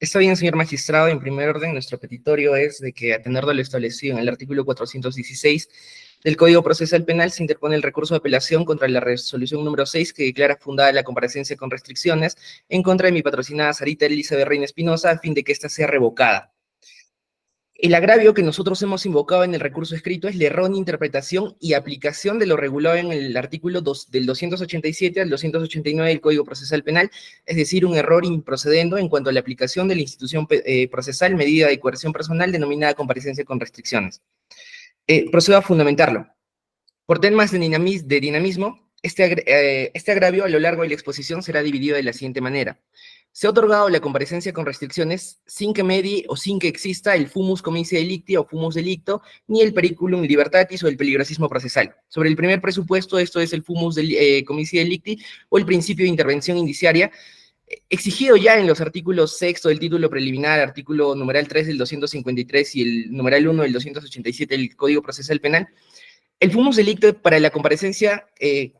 Está bien, señor magistrado. En primer orden, nuestro petitorio es de que, a tenor de lo establecido en el artículo 416 del Código Procesal Penal, se interpone el recurso de apelación contra la resolución número 6 que declara fundada la comparecencia con restricciones en contra de mi patrocinada Sarita Elizabeth Reina Espinosa, a fin de que ésta sea revocada. El agravio que nosotros hemos invocado en el recurso escrito es la errónea interpretación y aplicación de lo regulado en el artículo del 287 al 289 del Código Procesal Penal, es decir, un error improcedendo en cuanto a la aplicación de la institución procesal medida de coerción personal denominada comparecencia con restricciones. Procedo a fundamentarlo. Por temas de dinamismo, este agravio a lo largo de la exposición será dividido de la siguiente manera. Se ha otorgado la comparecencia con restricciones sin que medie o sin que exista el fumus comitia delicti o fumus delicto, ni el periculum libertatis o el peligrosismo procesal. Sobre el primer presupuesto, esto es el fumus comitia delicti o el principio de intervención indiciaria, exigido ya en los artículos 6 del título preliminar, artículo numeral 3 del 253 y el numeral 1 del 287 del Código Procesal Penal. El fumus delicto para la comparecencia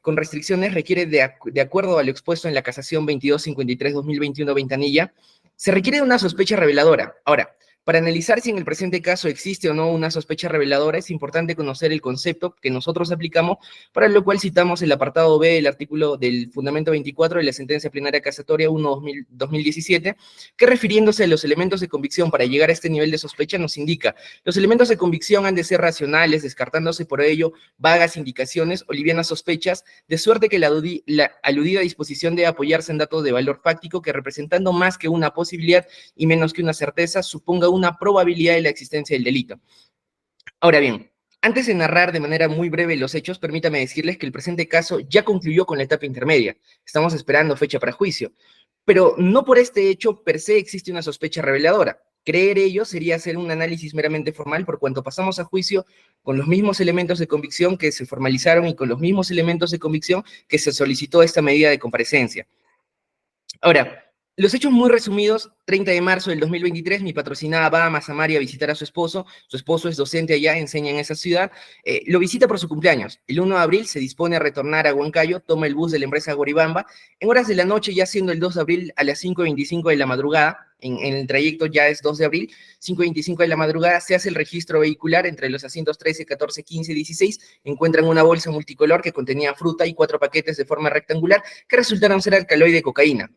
con restricciones requiere, de acuerdo a lo expuesto en la casación 2253-2021 Ventanilla, se requiere de una sospecha reveladora. Ahora, para analizar si en el presente caso existe o no una sospecha reveladora, es importante conocer el concepto que nosotros aplicamos, para lo cual citamos el apartado B del artículo del fundamento 24 de la sentencia plenaria casatoria 1/2017, que refiriéndose a los elementos de convicción para llegar a este nivel de sospecha nos indica: los elementos de convicción han de ser racionales, descartándose por ello vagas indicaciones o livianas sospechas, de suerte que la aludida disposición debe apoyarse en datos de valor fáctico que, representando más que una posibilidad y menos que una certeza, suponga una probabilidad de la existencia del delito. Ahora bien, antes de narrar de manera muy breve los hechos, permítame decirles que el presente caso ya concluyó con la etapa intermedia. Estamos esperando fecha para juicio, pero no por este hecho per se existe una sospecha reveladora. Creer ello sería hacer un análisis meramente formal, por cuanto pasamos a juicio con los mismos elementos de convicción que se formalizaron y con los mismos elementos de convicción que se solicitó esta medida de comparecencia. Ahora, los hechos muy resumidos: 30 de marzo del 2023, mi patrocinada va a Mazamari a visitar a su esposo es docente allá, enseña en esa ciudad, lo visita por su cumpleaños. El 1 de abril se dispone a retornar a Huancayo, toma el bus de la empresa Goribamba, en horas de la noche, ya siendo el 2 de abril a las 5:25 de la madrugada, en el trayecto ya es 2 de abril, 5:25 de la madrugada, se hace el registro vehicular entre los asientos 13, 14, 15 y 16, encuentran una bolsa multicolor que contenía fruta y 4 paquetes de forma rectangular que resultaron ser alcaloide de cocaína.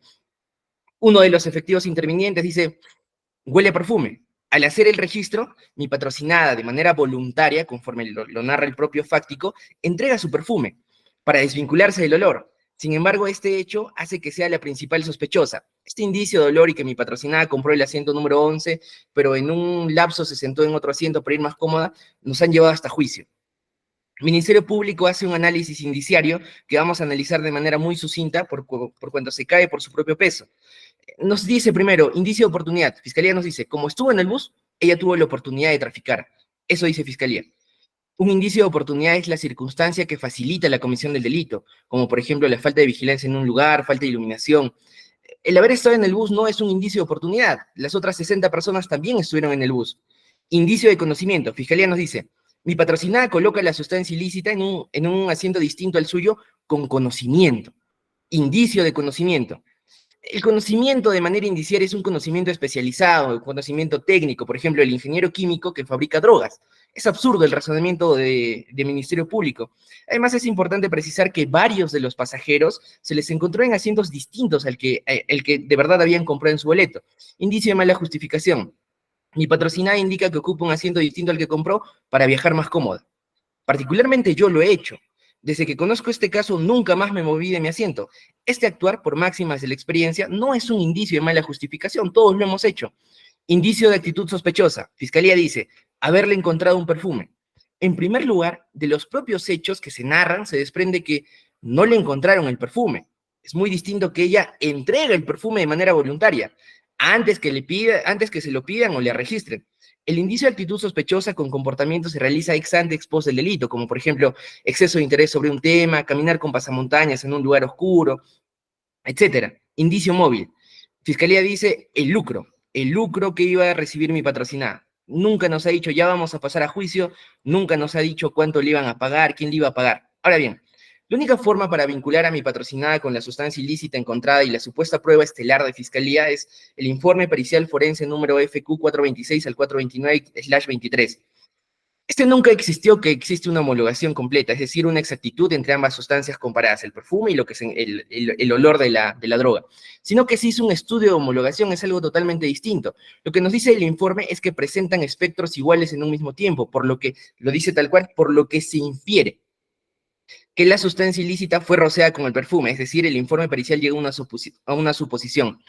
Uno de los efectivos intervinientes dice: huele a perfume. Al hacer el registro, mi patrocinada, de manera voluntaria, conforme lo narra el propio fáctico, entrega su perfume para desvincularse del olor. Sin embargo, este hecho hace que sea la principal sospechosa. Este indicio de olor y que mi patrocinada compró el asiento número 11, pero en un lapso se sentó en otro asiento para ir más cómoda, nos han llevado hasta juicio. El Ministerio Público hace un análisis indiciario que vamos a analizar de manera muy sucinta por cuanto se cae por su propio peso. Nos dice primero, indicio de oportunidad. Fiscalía nos dice: como estuvo en el bus, ella tuvo la oportunidad de traficar. Eso dice Fiscalía. Un indicio de oportunidad es la circunstancia que facilita la comisión del delito, como por ejemplo la falta de vigilancia en un lugar, falta de iluminación. El haber estado en el bus no es un indicio de oportunidad. Las otras 60 personas también estuvieron en el bus. Indicio de conocimiento. Fiscalía nos dice: mi patrocinada coloca la sustancia ilícita en un asiento distinto al suyo con conocimiento. Indicio de conocimiento. El conocimiento de manera indiciaria es un conocimiento especializado, un conocimiento técnico, por ejemplo, el ingeniero químico que fabrica drogas. Es absurdo el razonamiento de Ministerio Público. Además, es importante precisar que varios de los pasajeros se les encontró en asientos distintos al que de verdad habían comprado en su boleto. Indicio de mala justificación. Mi patrocinada indica que ocupa un asiento distinto al que compró para viajar más cómoda. Particularmente yo lo he hecho. Desde que conozco este caso, nunca más me moví de mi asiento. Este actuar, por máximas de la experiencia, no es un indicio de mala justificación, todos lo hemos hecho. Indicio de actitud sospechosa. Fiscalía dice: haberle encontrado un perfume. En primer lugar, de los propios hechos que se narran, se desprende que no le encontraron el perfume. Es muy distinto que ella entregue el perfume de manera voluntaria, antes que se lo pidan o le registren. El indicio de actitud sospechosa con comportamiento se realiza ex ante, ex post del delito, como por ejemplo exceso de interés sobre un tema, caminar con pasamontañas en un lugar oscuro, etc. Indicio móvil. Fiscalía dice: el lucro que iba a recibir mi patrocinada. Nunca nos ha dicho: ya vamos a pasar a juicio, nunca nos ha dicho cuánto le iban a pagar, quién le iba a pagar. Ahora bien, La única forma para vincular a mi patrocinada con la sustancia ilícita encontrada y la supuesta prueba estelar de fiscalía es el informe pericial forense número FQ 426 al 429/23. Este nunca existió que existe una homologación completa, es decir, una exactitud entre ambas sustancias comparadas, el perfume y lo que es el olor de la droga, sino que se hizo un estudio de homologación, es algo totalmente distinto. Lo que nos dice el informe es que presentan espectros iguales en un mismo tiempo, por lo que, lo dice tal cual, por lo que se infiere que la sustancia ilícita fue rociada con el perfume, es decir, el informe pericial llega a una suposición.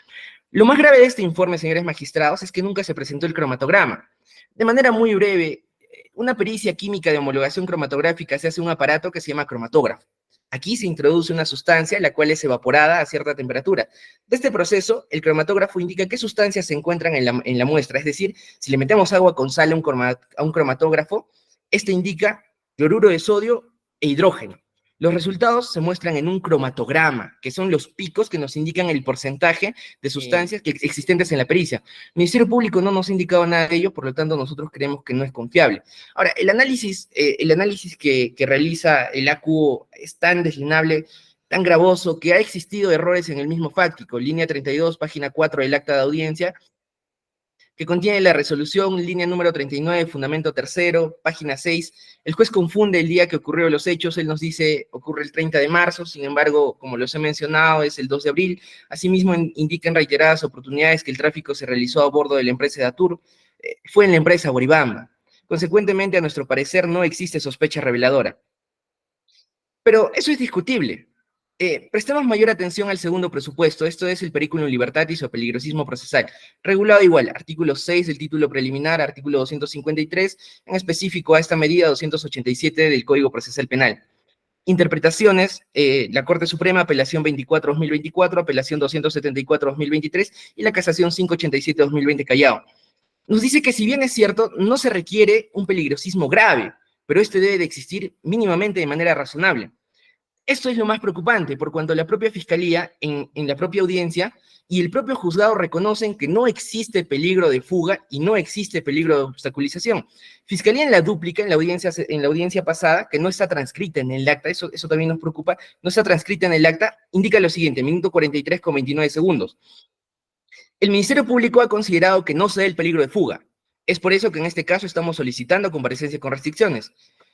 Lo más grave de este informe, señores magistrados, es que nunca se presentó el cromatograma. De manera muy breve, una pericia química de homologación cromatográfica se hace en un aparato que se llama cromatógrafo. Aquí se introduce una sustancia, la cual es evaporada a cierta temperatura. De este proceso, el cromatógrafo indica qué sustancias se encuentran en la muestra, es decir, si le metemos agua con sal a un cromatógrafo, este indica cloruro de sodio e hidrógeno. Los resultados se muestran en un cromatograma, que son los picos que nos indican el porcentaje de sustancias existentes en la pericia. El Ministerio Público no nos ha indicado nada de ello, por lo tanto nosotros creemos que no es confiable. Ahora, el análisis que realiza el ACU es tan deslinable, tan gravoso, que ha existido errores en el mismo fáctico. Línea 32, página 4 del acta de audiencia, que contiene la resolución, línea número 39, fundamento tercero, página 6. El juez confunde el día que ocurrieron los hechos, él nos dice ocurre el 30 de marzo, sin embargo, como los he mencionado, es el 2 de abril. Asimismo, indica en reiteradas oportunidades que el tráfico se realizó a bordo de la empresa de Atur, fue en la empresa Boribamba. Consecuentemente, a nuestro parecer, no existe sospecha reveladora. Pero eso es discutible. Prestemos mayor atención al segundo presupuesto, esto es el periculum libertatis o peligrosismo procesal, regulado igual, artículo 6 del título preliminar, artículo 253, en específico a esta medida 287 del Código Procesal Penal. Interpretaciones, la Corte Suprema, apelación 24-2024, apelación 274-2023 y la casación 587-2020 Callao. Nos dice que si bien es cierto, no se requiere un peligrosismo grave, pero este debe de existir mínimamente de manera razonable. Esto es lo más preocupante, por cuanto la propia Fiscalía, en la propia audiencia, y el propio juzgado reconocen que no existe peligro de fuga y no existe peligro de obstaculización. Fiscalía en la dúplica, en la audiencia pasada, que no está transcrita en el acta, eso también nos preocupa, no está transcrita en el acta, indica lo siguiente, minuto 43 con 29 segundos. El Ministerio Público ha considerado que no se da el peligro de fuga. Es por eso que en este caso estamos solicitando comparecencia con restricciones.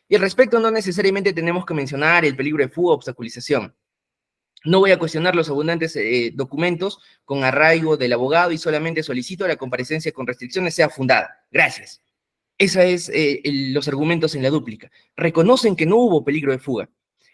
Y al respecto no necesariamente tenemos que mencionar el peligro de fuga o obstaculización. No voy a cuestionar los abundantes documentos con arraigo del abogado y solamente solicito la comparecencia con restricciones sea fundada. Gracias. Esos es los argumentos en la dúplica. Reconocen que no hubo peligro de fuga.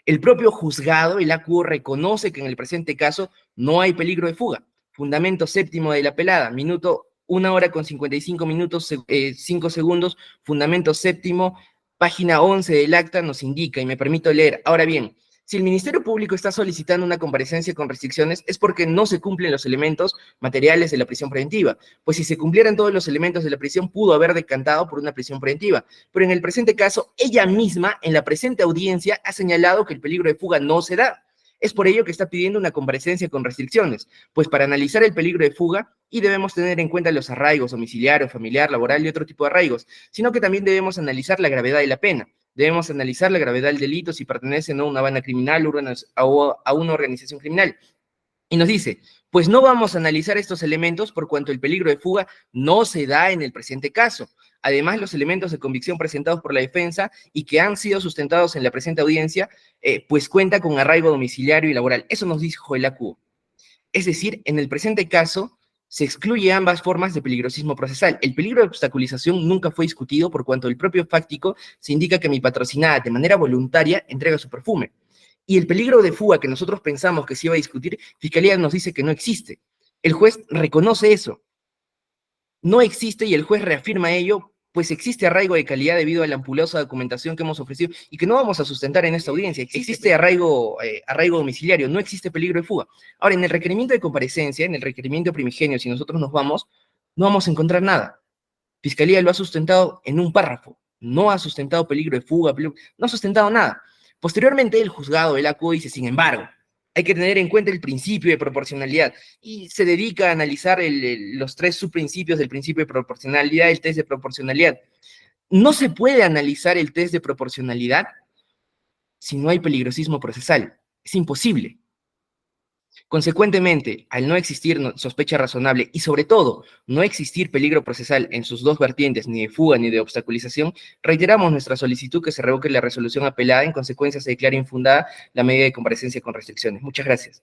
El propio juzgado, el ACU, reconoce que en el presente caso no hay peligro de fuga. Fundamento séptimo de la apelada, minuto 1 hora con 55 minutos, 5 segundos, fundamento séptimo, página 11 del acta nos indica, y me permito leer. Ahora bien, si el Ministerio Público está solicitando una comparecencia con restricciones es porque no se cumplen los elementos materiales de la prisión preventiva, pues si se cumplieran todos los elementos de la prisión pudo haber decantado por una prisión preventiva, pero en el presente caso ella misma en la presente audiencia ha señalado que el peligro de fuga no se da. Es por ello que está pidiendo una comparecencia con restricciones, pues para analizar el peligro de fuga y debemos tener en cuenta los arraigos domiciliario, familiar, laboral y otro tipo de arraigos, sino que también debemos analizar la gravedad de la pena. Debemos analizar la gravedad del delito si pertenece a una banda criminal o a una organización criminal. Y nos dice, pues no vamos a analizar estos elementos por cuanto el peligro de fuga no se da en el presente caso. Además, los elementos de convicción presentados por la defensa y que han sido sustentados en la presente audiencia, pues cuenta con arraigo domiciliario y laboral. Eso nos dijo el ACU. Es decir, en el presente caso, se excluye ambas formas de peligrosismo procesal. El peligro de obstaculización nunca fue discutido por cuanto el propio fáctico se indica que mi patrocinada de manera voluntaria entrega su perfume. Y el peligro de fuga que nosotros pensamos que se iba a discutir, Fiscalía nos dice que no existe. El juez reconoce eso. No existe y el juez reafirma ello, pues existe arraigo de calidad debido a la ampulosa documentación que hemos ofrecido y que no vamos a sustentar en esta audiencia. Existe arraigo domiciliario, no existe peligro de fuga. Ahora, en el requerimiento de comparecencia, en el requerimiento primigenio, si nosotros nos vamos, no vamos a encontrar nada. Fiscalía lo ha sustentado en un párrafo, no ha sustentado peligro de fuga, no ha sustentado nada. Posteriormente, el juzgado del ACU dice, sin embargo, hay que tener en cuenta el principio de proporcionalidad y se dedica a analizar los 3 subprincipios del principio de proporcionalidad, el test de proporcionalidad. No se puede analizar el test de proporcionalidad si no hay peligrosismo procesal? Es imposible. Consecuentemente, al no existir sospecha razonable y sobre todo no existir peligro procesal en sus dos vertientes, ni de fuga ni de obstaculización, reiteramos nuestra solicitud que se revoque la resolución apelada. En consecuencia se declare infundada la medida de comparecencia con restricciones. Muchas gracias.